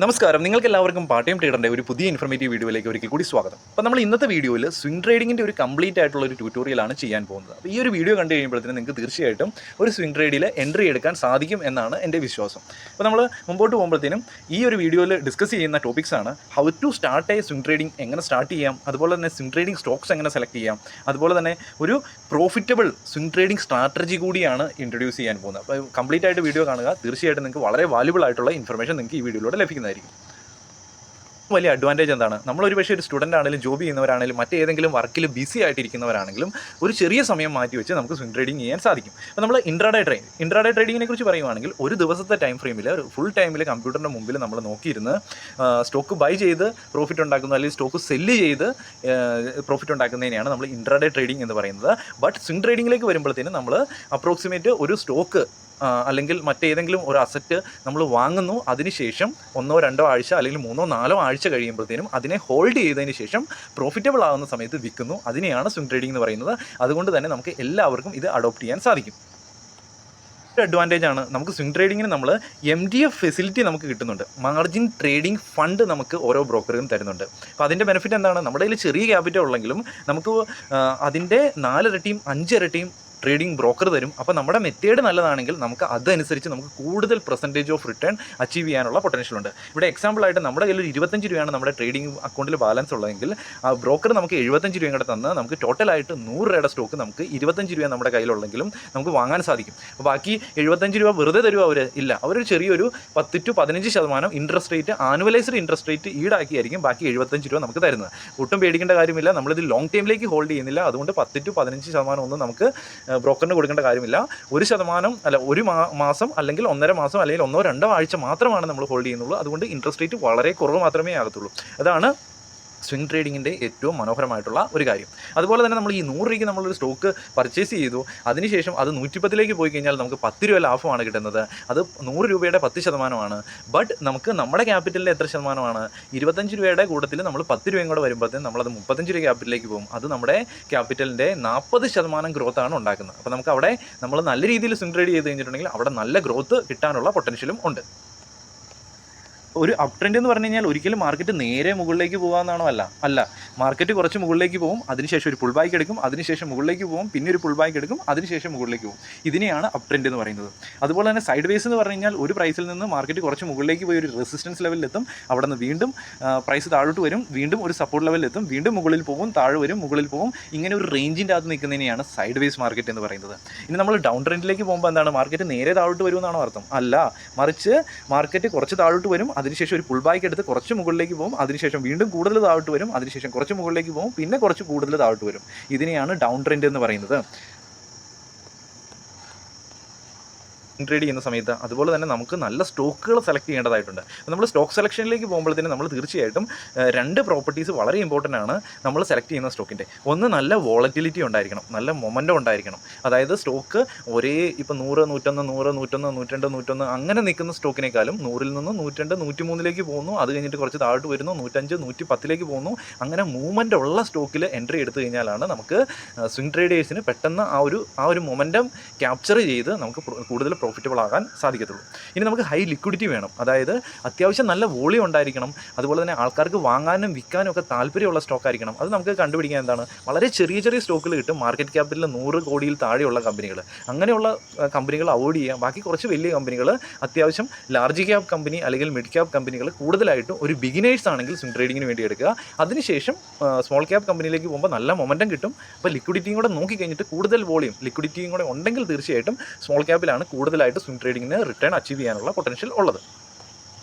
നമസ്കാരം, നിങ്ങൾക്ക് എല്ലാവർക്കും പാർട്ട് ടൈം ട്രേഡറിൻ്റെ ഒരു പുതിയ ഇൻഫർമേറ്റീവ് വീഡിയോയിലേക്ക് ഒരിക്കൽ കൂടി സ്വാഗതം. അപ്പോൾ നമ്മൾ ഇന്നത്തെ വീഡിയോയിൽ സ്വിംഗ് ട്രേഡിങ്ങിൻ്റെ ഒരു കംപ്ലീറ്റ് ആയിട്ടുള്ള ഒരു ട്യൂട്ടോറിയലാണ് ചെയ്യാൻ പോകുന്നത്. അപ്പോൾ ഈ ഒരു വീഡിയോ കണ്ടു കഴിയുമ്പോഴത്തേനും നിങ്ങൾക്ക് തീർച്ചയായിട്ടും ഒരു സ്വിംഗ് ട്രേഡിൽ എൻട്രി എടുക്കാൻ സാധിക്കും എന്നാണ് എൻ്റെ വിശ്വാസം. അപ്പോൾ നമ്മൾ മുമ്പോട്ട് പോകുമ്പോഴത്തേനും ഈ ഒരു വീഡിയോയിൽ ഡിസ്കസ് ചെയ്യുന്ന ടോപ്പിക്സ് ആണ് how to start a swing trading, എങ്ങനെ സ്റ്റാർട്ട് ചെയ്യാം, അതുപോലെ തന്നെ സ്വിംഗ് ട്രേഡിംഗ് സ്റ്റോക്സ് എങ്ങനെ സെലക്ട് ചെയ്യാം, അതുപോലെ തന്നെ ഒരു പ്രോഫിറ്റബിൾ സ്വിംഗ് ട്രേഡിംഗ് സ്ട്രാറ്റജി കൂടിയാണ് ഇൻട്രൊഡ്യൂസ് ചെയ്യാൻ പോകുന്നത്. അപ്പോൾ കംപ്ലീറ്റ് ആയിട്ട് വീഡിയോ കാണുക, തീർച്ചയായിട്ടും നിങ്ങൾക്ക് വളരെ വാല്യുബിൾ ആയിട്ടുള്ള ഇൻഫർമേഷൻ നിങ്ങൾക്ക് ഈ വീഡിയോയിലൂടെ ലഭിക്കുന്നതായിരിക്കും. വലിയ അഡ്വാൻറ്റേജ് എന്താണ്? നമ്മളൊരു പക്ഷേ ഒരു സ്റ്റുഡൻ്റ് ആണെങ്കിലും ജോബ് ചെയ്യുന്നവരാണെങ്കിലും മറ്റേതെങ്കിലും വർക്കിൽ ബിസി ആയിട്ടിരിക്കുന്നവരാണെങ്കിലും ഒരു ചെറിയ സമയം മാറ്റി വെച്ച് നമുക്ക് സ്വിംഗ് ട്രേഡിംഗ് ചെയ്യാൻ സാധിക്കും. അപ്പോൾ നമ്മൾ ഇൻട്രാഡേ ട്രേഡിങ്ങിനെ കുറിച്ച് പറയുവാണെങ്കിൽ ഒരു ദിവസത്തെ ടൈം ഫ്രെയിമിൽ ഫുൾ ടൈമിൽ കമ്പ്യൂട്ടറിൻ്റെ മുമ്പിൽ നമ്മൾ നോക്കിയിരുന്ന് സ്റ്റോക്ക് ബൈ ചെയ്ത് പ്രോഫിറ്റ് ഉണ്ടാക്കുന്നു, അല്ലെങ്കിൽ സ്റ്റോക്ക് സെല്ല് ചെയ്ത് പ്രോഫിറ്റ് ഉണ്ടാക്കുന്നതിനെയാണ് നമ്മൾ ഇൻട്രാഡേ ട്രേഡിംഗ് എന്ന് പറയുന്നത്. ബട്ട് സ്വിംഗ് ട്രേഡിങ്ങിലേക്ക് വരുമ്പോഴത്തേനും നമ്മൾ അപ്രോക്സിമേറ്റ് ഒരു സ്റ്റോക്ക് അല്ലെങ്കിൽ മറ്റേതെങ്കിലും ഒരു അസറ്റ് നമ്മൾ വാങ്ങുന്നു, അതിനുശേഷം 1-2 ആഴ്ച അല്ലെങ്കിൽ 3-4 ആഴ്ച കഴിയുമ്പോഴത്തേനും അതിനെ ഹോൾഡ് ചെയ്തതിന് ശേഷം പ്രോഫിറ്റബിൾ ആകുന്ന സമയത്ത് വിൽക്കുന്നു. അതിനെയാണ് സ്വിംഗ് ട്രേഡിംഗ് എന്ന് പറയുന്നത്. അതുകൊണ്ട് തന്നെ നമുക്ക് എല്ലാവർക്കും ഇത് അഡോപ്റ്റ് ചെയ്യാൻ സാധിക്കും. ഒരു അഡ്വാൻറ്റേജ് ആണ്, നമുക്ക് സ്വിംഗ് ട്രേഡിങ്ങിന് നമ്മൾ MTF ഫെസിലിറ്റി നമുക്ക് കിട്ടുന്നുണ്ട്. മാർജിൻ ട്രേഡിംഗ് ഫണ്ട് നമുക്ക് ഓരോ ബ്രോക്കറും തരുന്നുണ്ട്. അപ്പോൾ അതിൻ്റെ ബെനിഫിറ്റ് എന്താണ്? നമ്മുടെ കയ്യിൽ ചെറിയ ക്യാപിറ്റൽ ഉള്ളെങ്കിലും നമുക്ക് അതിൻ്റെ 4 ഇരട്ടിയും 5 ഇരട്ടിയും ട്രേഡിംഗ് ബ്രോക്കർ തരും. അപ്പോൾ നമ്മുടെ മെത്തേഡ് നല്ലതാണെങ്കിൽ നമുക്ക് അതനുസരിച്ച് നമുക്ക് കൂടുതൽ പെർസെൻറ്റേജ് ഓഫ് റിട്ടേൺ അച്ചീവ് ചെയ്യാനുള്ള പൊട്ടൻഷ്യൽ ഉണ്ട്. ഇവിടെ എക്സാമ്പിളായിട്ട് നമ്മുടെ കയ്യിൽ 25 രൂപയാണ് നമ്മുടെ ട്രേഡിംഗ് അക്കൗണ്ടിൽ ബാലൻസ് ഉള്ളതെങ്കിൽ ആ ബ്രോക്കർ നമുക്ക് 75 രൂപയും കൂടെ തന്ന് നമുക്ക് ടോട്ടലായിട്ട് 100 രൂപയുടെ സ്റ്റോക്ക് നമുക്ക് 25 രൂപ നമ്മുടെ കയ്യിലുള്ളെങ്കിലും നമുക്ക് വാങ്ങാൻ സാധിക്കും. അപ്പോൾ ബാക്കി 75 രൂപ വെറുതെ തരുമോ അവർ? ഇല്ല, അവരൊരു ചെറിയൊരു 10-15% interest rate, annualized interest rate ഈടാക്കിയായിരിക്കും ബാക്കി 75 രൂപ നമുക്ക് തരുന്നത്. ഒട്ടും പേടിക്കേണ്ട കാര്യമില്ല, നമ്മളിത് ലോങ് ടൈമിലേക്ക് ഹോൾഡ് ചെയ്യുന്നില്ല. അതുകൊണ്ട് 10-15% ഒന്നും നമുക്ക് ബ്രോക്കറിന് കൊടുക്കേണ്ട കാര്യമില്ല. 1% അല്ല, ഒരു മാസം അല്ലെങ്കിൽ 1.5 മാസം അല്ലെങ്കിൽ 1-2 ആഴ്ച മാത്രമാണ് നമ്മൾ ഹോൾഡ് ചെയ്യുന്നുള്ളൂ. അതുകൊണ്ട് ഇൻട്രസ്റ്റ് റേറ്റ് വളരെ കുറവ് മാത്രമേ ആകത്തുള്ളൂ. അതാണ് സ്വിംഗ് ട്രേഡിങ്ങിൻ്റെ ഏറ്റവും മനോഹരമായിട്ടുള്ള ഒരു കാര്യം. അതുപോലെ തന്നെ നമ്മൾ ഈ 100 രൂപയ്ക്ക് നമ്മളൊരു സ്റ്റോക്ക് പർച്ചേസ് ചെയ്തു, അതിനുശേഷം അത് 110ലേക്ക് പോയി കഴിഞ്ഞാൽ നമുക്ക് 10 രൂപ ലാഭമാണ് കിട്ടുന്നത്. അത് 100 രൂപയുടെ 10%. ബട്ട് നമുക്ക് നമ്മുടെ ക്യാപിറ്റലിൻ്റെ എത്ര ശതമാനമാണ്? 25 രൂപയുടെ കൂട്ടത്തിൽ നമ്മൾ 10 രൂപയും കൂടെ വരുമ്പോഴത്തേക്കും നമ്മളത് 35 രൂപ ക്യാപിറ്റലിലേക്ക് പോകും. അത് നമ്മുടെ ക്യാപിറ്റലിൻ്റെ 40% ഗ്രോത്താണ് ഉണ്ടാക്കുന്നത്. അപ്പോൾ നമുക്ക് അവിടെ നമ്മൾ നല്ല രീതിയിൽ സ്വിംഗ് ട്രേഡ് ചെയ്ത് കഴിഞ്ഞിട്ടുണ്ടെങ്കിൽ അവിടെ നല്ല ഗ്രോത്ത് കിട്ടാനുള്ള പൊട്ടൻഷ്യലും ഉണ്ട്. ഒരു അപ് ട്രെൻഡ് എന്ന് പറഞ്ഞു കഴിഞ്ഞാൽ ഒരിക്കലും മാർക്കറ്റ് നേരെ മുകളിലേക്ക് പോകാമെന്നാണോ? അല്ല, മാർക്കറ്റ് കുറച്ച് മുകളിലേക്ക് പോകും, അതിനുശേഷം ഒരു പുൾ ബാക്ക് എടുക്കും, അതിനുശേഷം മുകളിലേക്ക് പോകും, പിന്നെ ഒരു പുൾ ബാക്ക് എടുക്കും, അതിനുശേഷം മുകളിലേക്ക് പോകും. ഇതിനെയാണ് അപ് ട്രെൻഡ് എന്ന് പറയുന്നത്. അതുപോലെ തന്നെ സൈഡ് വേസ് എന്ന് പറഞ്ഞു കഴിഞ്ഞാൽ ഒരു പ്രൈസിൽ നിന്ന് മാർക്കറ്റ് കുറച്ച് മുകളിലേക്ക് പോയി ഒരു റെസിസ്റ്റൻസ് ലെവലിലെത്തും, അവിടെ നിന്ന് വീണ്ടും പ്രൈസ് താഴോട്ട് വരും, വീണ്ടും ഒരു സപ്പോർട്ട് ലെവലിലെത്തും, വീണ്ടും മുകളിൽ പോകും, താഴെ വരും, മുകളിൽ പോകും. ഇങ്ങനെ ഒരു റേഞ്ചിൻ്റെ അകത്ത് നിൽക്കുന്നതിനെയാണ് സൈഡ് വേസ് മാർക്കറ്റ് എന്ന് പറയുന്നത്. ഇനി നമ്മൾ ഡൗൺ ട്രെൻഡിലേക്ക് പോകുമ്പോൾ എന്താണ്? മാർക്കറ്റ് നേരെ താഴോട്ട് വരുമെന്നാണോ അർത്ഥം? അല്ല, മറിച്ച് മാർക്കറ്റ് കുറച്ച് താഴോട്ട് വരും, അതിനുശേഷം ഒരു പുൾ ബാക്ക് എടുത്ത് കുറച്ച് മുകളിലേക്ക് പോകും, അതിനുശേഷം വീണ്ടും കൂടുതൽ താഴോട്ട് വരും, അതിനുശേഷം കുറച്ച് മുകളിലേക്ക് പോകും, പിന്നെ കുറച്ച് കൂടുതൽ താഴോട്ട് വരും. ഇതിനെയാണ് ഡൗൺ ട്രെൻഡ് എന്ന് പറയുന്നത്. ട്രേഡ് ചെയ്യുന്ന സമയത്ത് അതുപോലെ തന്നെ നമുക്ക് നല്ല സ്റ്റോക്കുകൾ സെലക്ട് ചെയ്യേണ്ടതായിട്ടുണ്ട്. നമ്മൾ സ്റ്റോക്ക് സെലക്ഷനിലേക്ക് പോകുമ്പോഴത്തേനും നമ്മൾ തീർച്ചയായിട്ടും 2 പ്രോപ്പർട്ടീസ് വളരെ ഇമ്പോർട്ടൻ്റ് ആണ് നമ്മൾ സെലക്ട് ചെയ്യുന്ന സ്റ്റോക്കിൻ്റെ. ഒന്ന്, നല്ല വോളറ്റിലിറ്റി ഉണ്ടായിരിക്കണം, നല്ല മൊമെൻറ്റം ഉണ്ടായിരിക്കണം. അതായത് സ്റ്റോക്ക് ഒരേ ഇപ്പോൾ 100, 101, 100, 101, 102, 101 അങ്ങനെ നിൽക്കുന്ന സ്റ്റോക്കിനേക്കാളും 100-ൽ നിന്ന് 102, 103ലേക്ക് പോകുന്നു, അത് കഴിഞ്ഞിട്ട് കുറച്ച് താഴോട്ട് വരുന്നു, 105, 110ലേക്ക് പോകുന്നു. അങ്ങനെ മൂവ്മെൻ്റ് ഉള്ള സ്റ്റോക്കിൽ എൻട്രി എടുത്തു കഴിഞ്ഞാലാണ് നമുക്ക് സ്വിംഗ് ട്രേഡേഴ്സിന് പെട്ടെന്ന് ആ ഒരു മൊമെൻറ്റം ക്യാപ്ചർ ചെയ്ത് നമുക്ക് കൂടുതൽ പ്രോഫിറ്റബിൾ ആകാൻ സാധിക്കത്തുള്ളൂ. ഇനി നമുക്ക് ഹൈ ലിക്വിഡിറ്റി വേണം, അതായത് അത്യാവശ്യം നല്ല വോളിയം ഉണ്ടായിരിക്കണം. അതുപോലെ തന്നെ ആൾക്കാർക്ക് വാങ്ങാനും വിൽക്കാനും ഒക്കെ താല്പര്യമുള്ള സ്റ്റോക്ക് ആയിരിക്കണം. അത് നമുക്ക് കണ്ടുപിടിക്കാൻ എന്താണ്? വളരെ ചെറിയ ചെറിയ കിട്ടും, മാർക്കറ്റ് ക്യാപിറ്റലിൽ 100 കോടിയിൽ താഴെയുള്ള കമ്പനികൾ. അങ്ങനെയുള്ള കമ്പനികൾ അവോയ്ഡ് ചെയ്യാം. ബാക്കി കുറച്ച് വലിയ കമ്പനികൾ, അത്യാവശ്യം ലാർജ് ക്യാപ് കമ്പനി അല്ലെങ്കിൽ മിഡ് ക്യാപ് കമ്പനികൾ കൂടുതലായിട്ടും ഒരു ബിഗിനേഴ്സ് ആണെങ്കിൽ സ്വിംഗ് ട്രേഡിങ്ങിന് വേണ്ടി എടുക്കുക. അതിനുശേഷം സ്മോൾ ക്യാപ് കമ്പനിയിലേക്ക് പോകുമ്പോൾ നല്ല മൊമെൻറ്റം കിട്ടും. അപ്പോൾ ലിക്വിഡിറ്റിയും കൂടെ നോക്കി കഴിഞ്ഞിട്ട് കൂടുതൽ വോളിയം ലിക്വിഡിറ്റിയും കൂടെ ഉണ്ടെങ്കിൽ തീർച്ചയായിട്ടും സ്മോൾ ക്യാപ്പിലാണ് കൂടുതലായിട്ട് സ്വിംഗ് ട്രേഡിങ്ങിന് റിട്ടേൺ അച്ചീവ് ചെയ്യാനുള്ള പൊട്ടൻഷ്യൽ ഉള്ളത്.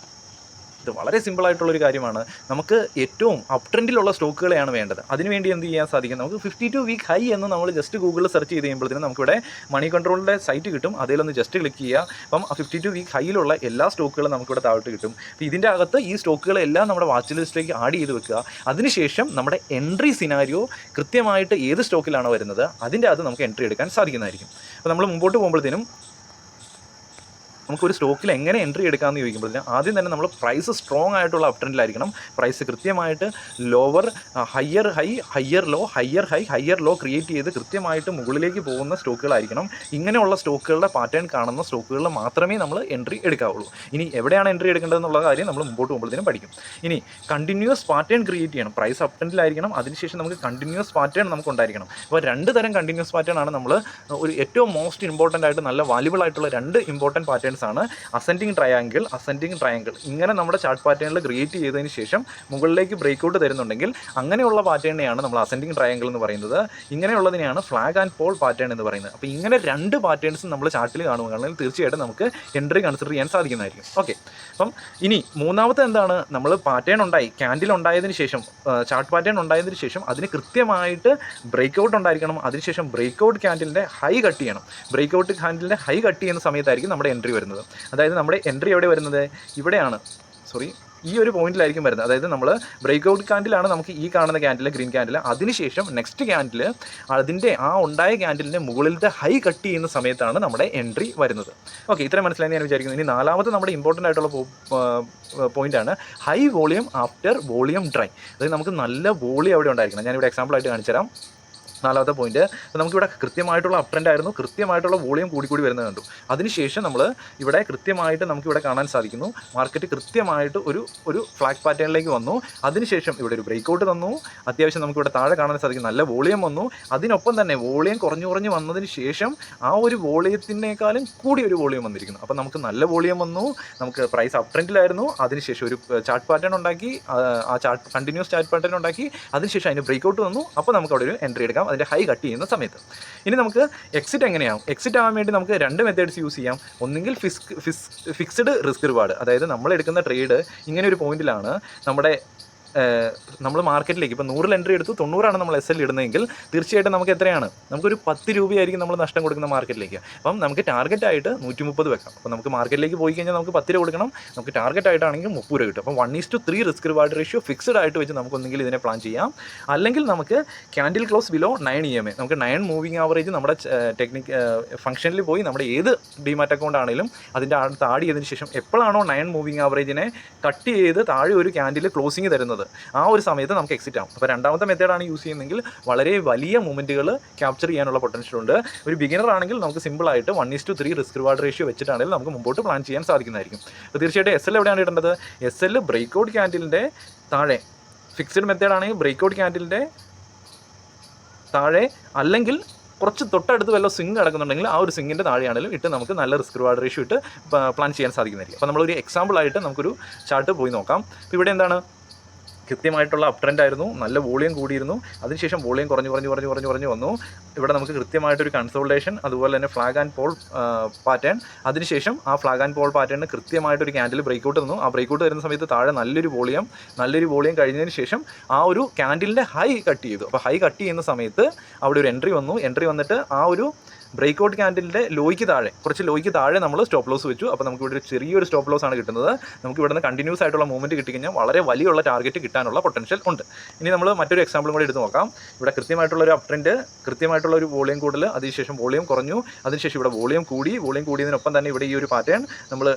ഇത് വളരെ സിമ്പിളായിട്ടുള്ളൊരു കാര്യമാണ്. നമുക്ക് ഏറ്റവും അപ് ട്രെൻഡിലുള്ള സ്റ്റോക്കുകളെയാണ് വേണ്ടത്. അതിനുവേണ്ടി എന്ത് ചെയ്യാൻ സാധിക്കും? നമുക്ക് 52 വീക്ക് ഹൈ എന്ന് നമ്മൾ ജസ്റ്റ് ഗൂഗിളിൽ സെർച്ച് ചെയ്ത് കഴിയുമ്പോഴത്തേനും നമുക്കിവിടെ മണി കൺട്രോളിൻ്റെ സൈറ്റ് കിട്ടും. അതിലൊന്ന് ജസ്റ്റ് ക്ലിക്ക് ചെയ്യുക. അപ്പം 52 വീക്ക് ഹൈയിലുള്ള എല്ലാ സ്റ്റോക്കുകളും നമുക്കിവിടെ താഴോട്ട് കിട്ടും. അപ്പോൾ ഇതിൻ്റെ അകത്ത് ഈ സ്റ്റോക്കുകളെല്ലാം നമ്മുടെ വാച്ച് ലിസ്റ്റിലേക്ക് ആഡ് ചെയ്ത് വെക്കുക. അതിനുശേഷം നമ്മുടെ എൻട്രി സിനാരിയോ കൃത്യമായിട്ട് ഏത് സ്റ്റോക്കിലാണോ വരുന്നത് അതിൻ്റെ അകത്ത് നമുക്ക് എൻട്രി എടുക്കാൻ സാധിക്കുന്നതായിരിക്കും. അപ്പോൾ നമ്മൾ മുമ്പോട്ട് പോകുമ്പോഴത്തേനും നമുക്കൊരു സ്റ്റോക്കിൽ എങ്ങനെ എൻട്രി എടുക്കാമെന്ന് ചോദിക്കുമ്പോഴത്തേന് ആദ്യം തന്നെ നമ്മൾ പ്രൈസ് സ്ട്രോങ് ആയിട്ടുള്ള അപ് ട്രെൻഡിലായിരിക്കണം. പ്രൈസ് കൃത്യമായിട്ട് lower higher high higher low higher high higher low create ചെയ്ത് കൃത്യമായിട്ട് മുകളിലേക്ക് പോകുന്ന സ്റ്റോക്കുകളായിരിക്കണം. ഇങ്ങനെയുള്ള സ്റ്റോക്കുകളുടെ പാറ്റേൺ കാണുന്ന സ്റ്റോക്കുകളിൽ മാത്രമേ നമ്മൾ എൻട്രി എടുക്കാവുള്ളൂ. ഇനി എവിടെയാണ് എൻട്രി എടുക്കേണ്ടതെന്നുള്ള കാര്യം നമ്മൾ മുമ്പോട്ട് പോകുമ്പോഴത്തേനും പഠിക്കും. ഇനി കണ്ടിന്യൂസ് പാറ്റേൺ ക്രിയേറ്റ് ചെയ്യണം. പ്രൈസ് അപ് ട്രെൻഡിലായിരിക്കണം, അതിനുശേഷം നമുക്ക് കണ്ടിന്യൂസ് പാറ്റേൺ നമുക്ക് ഉണ്ടായിരിക്കണം. അപ്പോൾ 2 തരം കണ്ടിന്യൂസ് പാറ്റേൺ ആണ് നമ്മൾ ഒരു ഏറ്റവും മോസ്റ്റ് ഇമ്പോർട്ടൻ്റ് ആയിട്ട് നല്ല വാല്യുബിൾ ആയിട്ടുള്ള 2 ഇമ്പോർട്ടൻറ്റ് പാറ്റേൺസ് ആണ് അസെൻഡിങ് ട്രയാങ്കിൾ. ഇങ്ങനെ നമ്മുടെ ചാർട്ട് പാറ്റേണിൽ ക്രിയേറ്റ് ചെയ്തതിന് ശേഷം മുകളിലേക്ക് ബ്രേക്ക്ഔട്ട് തരുന്നുണ്ടെങ്കിൽ അങ്ങനെയുള്ള പാറ്റേണിനെയാണ് നമ്മൾ അസെൻഡിങ് ട്രയാങ്കിൾ എന്ന് പറയുന്നത്. ഇങ്ങനെയുള്ളതിനെയാണ് ഫ്ലാഗ് ആൻഡ് പോൾ പാറ്റേൺ എന്ന് പറയുന്നത്. അപ്പോൾ ഇങ്ങനെ 2 പാറ്റേൺസും നമ്മൾ ചാർട്ടിൽ കാണുകയാണെങ്കിൽ തീർച്ചയായിട്ടും നമുക്ക് എൻട്രി കൺസിഡർ ചെയ്യാൻ സാധിക്കുന്നതായിരിക്കും. ഓക്കെ, അപ്പം ഇനി മൂന്നാമത്തെ എന്താണ്, നമ്മൾ പാറ്റേൺ ഉണ്ടായി, ക്യാൻഡിൽ ഉണ്ടായതിനു ശേഷം, ചാർട്ട് പാറ്റേൺ ഉണ്ടായതിനു ശേഷം അതിന് കൃത്യമായിട്ട് ബ്രേക്ക്ഔട്ട് ഉണ്ടായിരിക്കണം. അതിനുശേഷം ബ്രേക്ക്ഔട്ട് ക്യാൻഡിലിൻ്റെ ഹൈ കട്ട് ചെയ്യണം. ബ്രേക്ക്ഔട്ട് ക്യാൻഡിലിൻ്റെ ഹൈ കട്ട് ചെയ്യുന്ന സമയത്തായിരിക്കും നമ്മുടെ എൻട്രി വരുന്നത്. അതായത് നമ്മുടെ എൻട്രി എവിടെ വരുന്നത്, ഇവിടെയാണ്, ഈ ഒരു പോയിന്റിലായിരിക്കും വരുന്നത്. അതായത് നമ്മൾ ബ്രേക്ക്ഔട്ട് ക്യാൻഡിലാണ് നമുക്ക് ഈ കാണുന്ന ക്യാൻഡിൽ, ഗ്രീൻ ക്യാൻഡിൽ, അതിനുശേഷം നെക്സ്റ്റ് ക്യാൻഡിൽ അതിൻ്റെ ആ ഉണ്ടായ ക്യാൻഡിലിൻ്റെ മുകളിലത്തെ ഹൈ കട്ട് ചെയ്യുന്ന സമയത്താണ് നമ്മുടെ എൻട്രി വരുന്നത്. ഓക്കെ, ഇത്രയും മനസ്സിലായി ഞാൻ വിചാരിക്കുന്നു. ഇനി നാലാമത്തെ നമ്മുടെ ഇമ്പോർട്ടൻ്റ് ആയിട്ടുള്ള പോയിന്റാണ് high volume after volume dry. അതായത് നമുക്ക് നല്ല വോളിയം അവിടെ ഉണ്ടായിരിക്കണം. ഞാനിവിടെ എക്സാമ്പിളായിട്ട് കാണിച്ചു തരാം. നാലാമത്തെ പോയിന്റ്, അപ്പോൾ നമുക്കിവിടെ കൃത്യമായിട്ടുള്ള അപ് ട്രെൻഡ് ആയിരുന്നു, കൃത്യമായിട്ടുള്ള വോളിയം കൂടി വരുന്നത് കണ്ടു. അതിനുശേഷം നമ്മൾ ഇവിടെ കൃത്യമായിട്ട് നമുക്കിവിടെ കാണാൻ സാധിക്കുന്നു മാർക്കറ്റ് കൃത്യമായിട്ട് ഒരു ഫ്ലാഗ് പാറ്റേണിലേക്ക് വന്നു. അതിനുശേഷം ഇവിടെ ഒരു ബ്രേക്ക്ഔട്ട് തന്നു. അത്യാവശ്യം നമുക്കിവിടെ താഴെ കാണാൻ സാധിക്കും നല്ല വോളിയം വന്നു. അതിനൊപ്പം തന്നെ വോളിയം കുറഞ്ഞു വന്നതിന് ശേഷം ആ ഒരു വോളിയത്തിനേക്കാളും കൂടി ഒരു വോളിയം വന്നിരിക്കുന്നു. അപ്പോൾ നമുക്ക് നല്ല വോളിയം വന്നു, നമുക്ക് പ്രൈസ് അപ് ട്രെൻഡിലായിരുന്നു. അതിനുശേഷം ഒരു ചാർട്ട് പാറ്റേൺ ഉണ്ടാക്കി, ആ കണ്ടിന്യൂസ് ചാർട്ട് പാറ്റേൺ ഉണ്ടാക്കി, അതിനുശേഷം അതിന് ബ്രേക്ക്ഔട്ട് വന്നു. അപ്പോൾ നമുക്ക് അവിടെ ഒരു എൻട്രി എടുക്കാം അതിൻ്റെ ഹൈ കട്ട് ചെയ്യുന്ന സമയത്ത്. ഇനി നമുക്ക് എക്സിറ്റ് എങ്ങനെയാവും? എക്സിറ്റ് ആവാൻ വേണ്ടി നമുക്ക് 2 മെത്തേഡ്സ് യൂസ് ചെയ്യാം. ഒന്നെങ്കിൽ ഫിക്സ്ഡ് റിസ്ക് റിവാർഡ്, അതായത് നമ്മൾ എടുക്കുന്ന ട്രേഡ് ഇങ്ങനെ ഒരു പോയിന്റിലാണ് നമ്മൾ മാർക്കറ്റിലേക്ക് ഇപ്പോൾ 100 എൻട്രി എടുത്തു, 90 നമ്മൾ SL ഇടുന്നതെങ്കിൽ തീർച്ചയായിട്ടും നമുക്ക് എത്രയാണ്, നമുക്കൊരു 10 രൂപയായിരിക്കും നമ്മൾ നഷ്ടം കൊടുക്കുന്ന മാർക്കറ്റിലേക്ക്. അപ്പം നമുക്ക് ടാർഗറ്റായിട്ട് 130 വെക്കാം. അപ്പോൾ നമുക്ക് മാർക്കറ്റിലേക്ക് പോയി കഴിഞ്ഞാൽ നമുക്ക് 10 രൂപ കൊടുക്കണം, നമുക്ക് ടാർഗറ്റ് ആയിട്ടാണെങ്കിൽ 30 രൂപ കിട്ടും. അപ്പം 1:3 റിസ്ക് റിവാർഡ് റേഷ്യോ ഫിക്സ്ഡ് ആയിട്ട് വെച്ച് നമുക്കൊന്നെങ്കിൽ ഇതിനെ പ്ലാൻ ചെയ്യാം. അല്ലെങ്കിൽ നമുക്ക് ക്യാൻഡിൽ ക്ലോസ് ബിലോ 9 EMA, നമുക്ക് 9 മൂവിങ് ആവറേജ് നമ്മുടെ ഫംഗ്ഷനിൽ പോയി നമ്മുടെ ഏത് ഡിമാറ്റ് അക്കൗണ്ട് ആണെങ്കിലും അതിൻ്റെ താഴെ ചെയ്തതിന് ശേഷം എപ്പോഴാണോ 9 മൂവിങ് ആവറേജിനെ കട്ട് ചെയ്ത് താഴെ ഒരു ക്യാൻഡിൽ ക്ലോസിങ് തരുന്നത് ആ ഒരു സമയത്ത് നമുക്ക് എക്സിറ്റ് ആവും. അപ്പോൾ രണ്ടാമത്തെ മെത്തേഡാണ് യൂസ് ചെയ്യുന്നതെങ്കിൽ വളരെ വലിയ മൂവ്മെൻറ്റുകൾ ക്യാപ്ചർ ചെയ്യാനുള്ള പൊട്ടൻഷ്യൽ ഉണ്ട്. ഒരു ബിഗിനർ ആണെങ്കിൽ നമുക്ക് സിമ്പിളായിട്ട് 1:3 റിസ്ക് റിവാർഡ് റേഷ്യോ വെച്ചിട്ടാണെങ്കിൽ നമുക്ക് മുമ്പോട്ട് പ്ലാൻ ചെയ്യാൻ സാധിക്കുന്നതായിരിക്കും. അപ്പോൾ തീർച്ചയായിട്ടും SL എവിടെയാണ് ഇടേണ്ടത്? SL ബ്രേക്ക്ഔട്ട് ക്യാൻഡിലിൻ്റെ താഴെ, ഫിക്സ്ഡ് മെത്തേഡ് ആണെങ്കിൽ ബ്രേക്ക്ഔട്ട് ക്യാൻഡിലിൻ്റെ താഴെ, അല്ലെങ്കിൽ കുറച്ച് തൊട്ടടുത്ത് വല്ല സ്വിങ് കിടക്കുന്നുണ്ടെങ്കിൽ ആ ഒരു സ്വിങ്ങിൻ്റെ താഴെയാണെങ്കിലും ഇട്ട് നമുക്ക് നല്ല റിസ്ക് റിവാർഡ് റേഷ്യോ ഇട്ട് പ്ലാൻ ചെയ്യാൻ സാധിക്കുന്നതായിരിക്കും. അപ്പോൾ നമ്മളൊരു എക്സാമ്പിളായിട്ട് നമുക്കൊരു ചാർട്ട് പോയി നോക്കാം. അപ്പോൾ ഇവിടെ എന്താണ്, കൃത്യമായിട്ടുള്ള അപ് ട്രെൻഡ് ആയിരുന്നു, നല്ല വോളിയം കൂടിയിരുന്നു. അതിനുശേഷം വോളിയം കുറഞ്ഞു വന്നു. ഇവിടെ നമുക്ക് കൃത്യമായിട്ടൊരു കൺസോൾട്ടേഷൻ, അതുപോലെ തന്നെ ഫ്ലാഗ് ആൻഡ് പോൾ പാറ്റേൺ. അതിനുശേഷം ആ ഫ്ലാഗ് ആൻഡ് പോൾ പാറ്റേണിന് കൃത്യമായിട്ടൊരു ക്യാൻഡിൽ ബ്രേക്ക്ഔട്ട് തന്നു. ആ ബ്രേക്ക്ഔട്ട് വരുന്ന സമയത്ത് താഴെ നല്ലൊരു വോളിയം കഴിഞ്ഞതിന് ശേഷം ആ ഒരു ക്യാൻഡിലിൻ്റെ ഹൈ കട്ട് ചെയ്തു. അപ്പോൾ ഹൈ കട്ട് ചെയ്യുന്ന സമയത്ത് അവിടെ ഒരു എൻട്രി വന്നിട്ട് ആ ഒരു ബ്രേക്ക്ഔട്ട് ക്യാൻഡിലിൻ്റെ കുറച്ച് ലോയ്ക്ക് താഴെ നമ്മൾ സ്റ്റോപ്പ് ലോസ് വെച്ചു. അപ്പോൾ നമുക്ക് ഇവിടെ ഒരു ചെറിയൊരു സ്റ്റോപ്പ് ലോസ് ആണ് കിട്ടുന്നത്. നമുക്ക് ഇവിടെ നിന്ന് കണ്ടിന്യൂസ് ആയിട്ടുള്ള മൂവ്മെൻറ്റ് കിട്ടിക്കഴിഞ്ഞാൽ വളരെ വലിയുള്ള ടാർഗറ്റ് കിട്ടാനുള്ള പൊട്ടൻഷ്യൽ ഉണ്ട്. ഇനി നമ്മൾ മറ്റൊരു എക്സാമ്പിളും കൂടി എടുത്ത് നോക്കാം. ഇവിടെ കൃത്യമായിട്ടുള്ളൊരു അപ് ട്രെൻഡ്, കൃത്യമായിട്ടുള്ള ഒരു വോളിയം കൂടുതൽ, അതിനുശേഷം വോളിയം കുറഞ്ഞു, അതിനുശേഷം ഇവിടെ വോളിയം കൂടിയതിനൊപ്പം തന്നെ ഇവിടെ ഈ ഒരു പാറ്റേൺ നമ്മൾ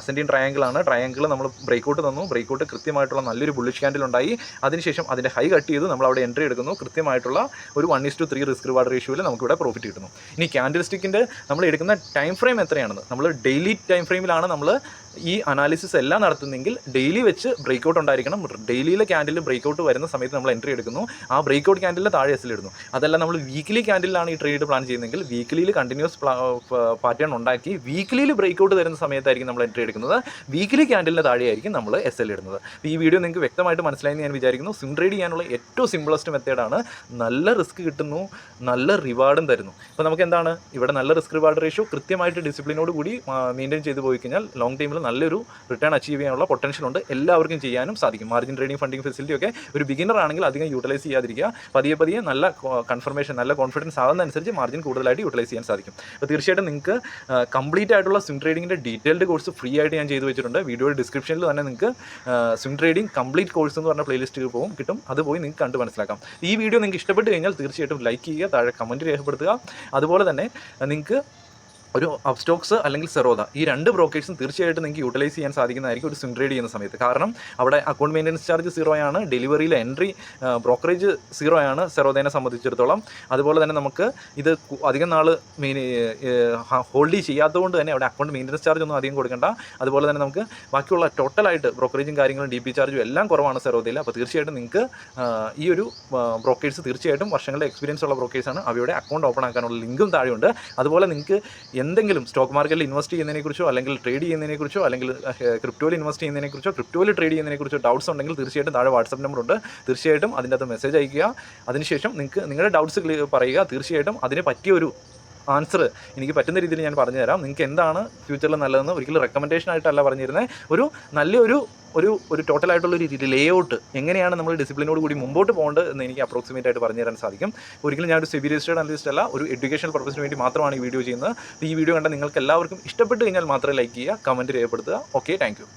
അസെൻഡിങ് ട്രയാങ്കിൾ നമ്മൾ ബ്രേക്ക്ഔട്ട് തന്നു. ബ്രേക്ക്ഔട്ട് കൃത്യമായിട്ടുള്ള നല്ലൊരു ബുള്ളിഷ് ക്യാൻഡിൽ ഉണ്ടായി. അതിനുശേഷം അതിൻ്റെ ഹൈ കട്ട് ചെയ്തു, നമ്മൾ അവിടെ എൻട്രി എടുക്കുന്നു. കൃത്യമായിട്ടുള്ള ഒരു 1:3 റിസ്ക് റിവാർഡ് റേഷ്യോയിൽ നമുക്കിവിടെ പ്രോഫിറ്റ് കിട്ടുന്നു. ഇനി ക്യാൻഡിൽ സ്റ്റിക്കിൻ്റെ നമ്മൾ എടുക്കുന്ന ടൈം ഫ്രെയിം എത്രയാണെന്ന്, നമ്മൾ ഡെയിലി ടൈം ഫ്രെയിമിലാണ് നമ്മൾ ഈ അനാലിസിസ് എല്ലാം നടത്തുന്നെങ്കിൽ ഡെയിലി വെച്ച് ബ്രേക്ക്ഔട്ട് ഉണ്ടായിരിക്കണം. ഡെയിലിയിലെ ക്യാൻഡിൽ ബ്രേക്ക്ഔട്ട് വരുന്ന സമയത്ത് നമ്മൾ എൻട്രി എടുക്കുന്നു. ആ ബ്രേക്ക്ഔട്ട് ക്യാൻഡിലിൽ താഴെ SL ഇടുന്നു. അതല്ല നമ്മൾ വീക്കിലി ക്യാൻഡിലാണ് ഈ ട്രേഡ് പ്ലാൻ ചെയ്യുന്നതെങ്കിൽ വീക്കിലിയിൽ കണ്ടിന്യൂസ് പാറ്റേൺ ഉണ്ടാക്കി വീക്കിലിയിൽ ബ്രേക്ക്ഔട്ട് തരുന്ന സമയത്തായിരിക്കും നമ്മൾ എൻട്രി എടുക്കുന്നത്. വീക്കിലി ക്യാൻഡിലിൻ്റെ താഴെയായിരിക്കും നമ്മൾ SL ഇടുന്നത്. ഈ വീഡിയോ നിങ്ങൾക്ക് വ്യക്തമായിട്ട് മനസ്സിലായെന്ന് ഞാൻ വിചാരിക്കുന്നു. സ്വിംഗ് ട്രേഡ് ചെയ്യാനുള്ള ഏറ്റവും സിമ്പിളസ്റ്റ് മെത്തേഡാണ്. നല്ല റിസ്ക് കിട്ടുന്നു, നല്ല റിവാർഡും തരുന്നു. അപ്പോൾ നമുക്ക് എന്താണ്, ഇവിടെ നല്ല റിസ്ക് റിവാർഡ് റേഷ്യോ കൃത്യമായിട്ട് ഡിസിപ്ലിനോട് കൂടി മെയിൻറ്റെയിൻ ചെയ്ത് പോയി കഴിഞ്ഞാൽ ലോങ് ടൈമിൽ നല്ലൊരു റിട്ടേൺ അച്ചീവ് ചെയ്യാനുള്ള പൊട്ടൻഷ്യൽ ഉണ്ട്. എല്ലാവർക്കും ചെയ്യാനും സാധിക്കും. മാർജിൻ ട്രേഡിംഗ് ഫണ്ടിംഗ് ഫെസിലിറ്റി ഒക്കെ ഒരു ബിഗിനർ ആണെങ്കിൽ അധികം യൂട്ടിലൈസ് ചെയ്യാതിരിക്കുക. പതിയെ നല്ല കൺഫർമേഷൻ, നല്ല കോൺഫിഡൻസ് ആകുന്നതനുസരിച്ച് മാർജിൻ കൂടുതലായിട്ട് യൂട്ടിലൈസ് ചെയ്യാൻ സാധിക്കും. അപ്പോൾ തീർച്ചയായിട്ടും നിങ്ങൾക്ക് കംപ്ലീറ്റ് ആയിട്ടുള്ള സ്വിംഗ് ട്രേഡിങ്ങിൻ്റെ ഡീറ്റെയിൽഡ് കോഴ്സ് ഫ്രീ ആയിട്ട് ഞാൻ ചെയ്ത് വെച്ചിട്ടുണ്ട്. വീഡിയോയുടെ ഡിസ്ക്രിപ്ഷനിൽ തന്നെ നിങ്ങൾക്ക് സ്വിംഗ് ട്രേഡിംഗ് കംപ്ലീറ്റ് കോഴ്സ് എന്ന് പറഞ്ഞ പ്ലേലിസ്റ്റ് കിട്ടും. അത് പോയി നിങ്ങൾക്ക് കണ്ട് മനസ്സിലാക്കാം. ഈ വീഡിയോ നിങ്ങൾക്ക് ഇഷ്ടപ്പെട്ട് കഴിഞ്ഞാൽ തീർച്ചയായിട്ടും ലൈക്ക് ചെയ്യുക, താഴെ കമൻറ്റ് രേഖപ്പെടുത്തുക. അതുപോലെ തന്നെ നിങ്ങൾക്ക് ഒരു അപ്സ്റ്റോക്സ് അല്ലെങ്കിൽ സെറോദ ഈ 2 ബ്രോക്കേഴ്സും തീർച്ചയായിട്ടും നിങ്ങൾക്ക് യൂട്ടിലൈസ് ചെയ്യാൻ സാധിക്കുന്നതായിരിക്കും ഒരു സ്വിംഗ് ട്രേഡ് ചെയ്യുന്ന സമയത്ത്. കാരണം അവിടെ അക്കൗണ്ട് മെയിൻ്റനൻസ് ചാർജ് 0 ആണ്, ഡെലിവറിയിലെ എൻട്രി ബ്രോക്കറേജ് 0 ആണ് സെറോദേനെ സംബന്ധിച്ചിടത്തോളം. അതുപോലെ തന്നെ നമുക്ക് ഇത് അധികം നാൾ ഹോൾഡ് ചെയ്യാത്തതുകൊണ്ട് തന്നെ അവിടെ അക്കൗണ്ട് മെയിൻ്റനൻസ് ചാർജ് ഒന്നും അധികം കൊടുക്കേണ്ട. അതുപോലെ തന്നെ നമുക്ക് ബാക്കിയുള്ള ടോട്ടലായിട്ട് ബ്രോക്കറേജും കാര്യങ്ങളും DP ചാർജും എല്ലാം കുറവാണ് സെറോദയിൽ. അപ്പോൾ തീർച്ചയായിട്ടും നിങ്ങൾക്ക് ഈ ഒരു ബ്രോക്കേഴ്സ് തീർച്ചയായിട്ടും വർഷങ്ങളുടെ എക്സ്പീരിയൻസ് ഉള്ള ബ്രോക്കേഴ്സാണ്. അവയുടെ അക്കൗണ്ട് ഓപ്പൺ ആക്കാനുള്ള ലിങ്കും താഴെയുണ്ട്. അതുപോലെ നിങ്ങൾക്ക് എന്തെങ്കിലും സ്റ്റോക്ക് മാർക്കറ്റിൽ ഇൻവെസ്റ്റ് ചെയ്യുന്നതിനെക്കുറിച്ചോ അല്ലെങ്കിൽ ട്രേഡ് ചെയ്യുന്നതിനെക്കുറിച്ചോ അല്ലെങ്കിൽ ക്രിപ്റ്റോയിൽ ഇൻവെസ്റ്റ് ചെയ്യുന്നതിനെക്കുറിച്ചോ ക്രിപ്റ്റോയിൽ ട്രേഡ് ചെയ്യുന്നതിനെക്കുറിച്ചോ ഡൗട്ട്സ് ഉണ്ടെങ്കിൽ തീർച്ചയായിട്ടും താഴെ വാട്സപ്പ് നമ്പർ ഉണ്ട്. തീർച്ചയായിട്ടും അതിൻ്റെ അകത്ത് മെസ്സേജ് അയയ്ക്കുക. അതിനുശേഷം നിങ്ങൾക്ക് നിങ്ങളുടെ ഡൗട്ട്സ് പറയുക. തീർച്ചയായിട്ടും അതിന് പറ്റിയ ഒരു ആൻസർ എനിക്ക് പറ്റുന്ന രീതിയിൽ ഞാൻ പറഞ്ഞു തരാം. നിങ്ങൾക്ക് എന്താണ് ഫ്യൂച്ചറിൽ നല്ലതെന്ന് ഒരിക്കലും റെക്കമെൻഡേഷൻ ആയിട്ടല്ല പറഞ്ഞിരുന്നത്. ഒരു നല്ലൊരു ഒരു ടോട്ടലായിട്ടുള്ളൊരു ലേഔട്ട് എങ്ങനെയാണ് നമ്മൾ ഡിസിപ്ലിനോട് കൂടി മുമ്പോട്ട് പോകേണ്ടത് എന്ന് എനിക്ക് അപ്രോക്സിമേറ്റ് ആയിട്ട് പറഞ്ഞു തരാൻ സാധിക്കും. ഒരിക്കലും ഞാനൊരു സെബി രജിസ്റ്റേർഡ് അനലിസ്റ്റ് അല്ല, ഒരു എഡ്യൂക്കേഷണൽ പർപ്പസിന് വേണ്ടി മാത്രമാണ് ഈ വീഡിയോ ചെയ്യുന്നത്. ഈ വീഡിയോ കണ്ട നിങ്ങൾക്ക് എല്ലാവർക്കും ഇഷ്ടപ്പെട്ട് കഴിഞ്ഞാൽ മാത്രമേ ലൈക്ക് ചെയ്യുക, കമൻറ്റ് രേഖപ്പെടുത്തുക. Okay, thank you.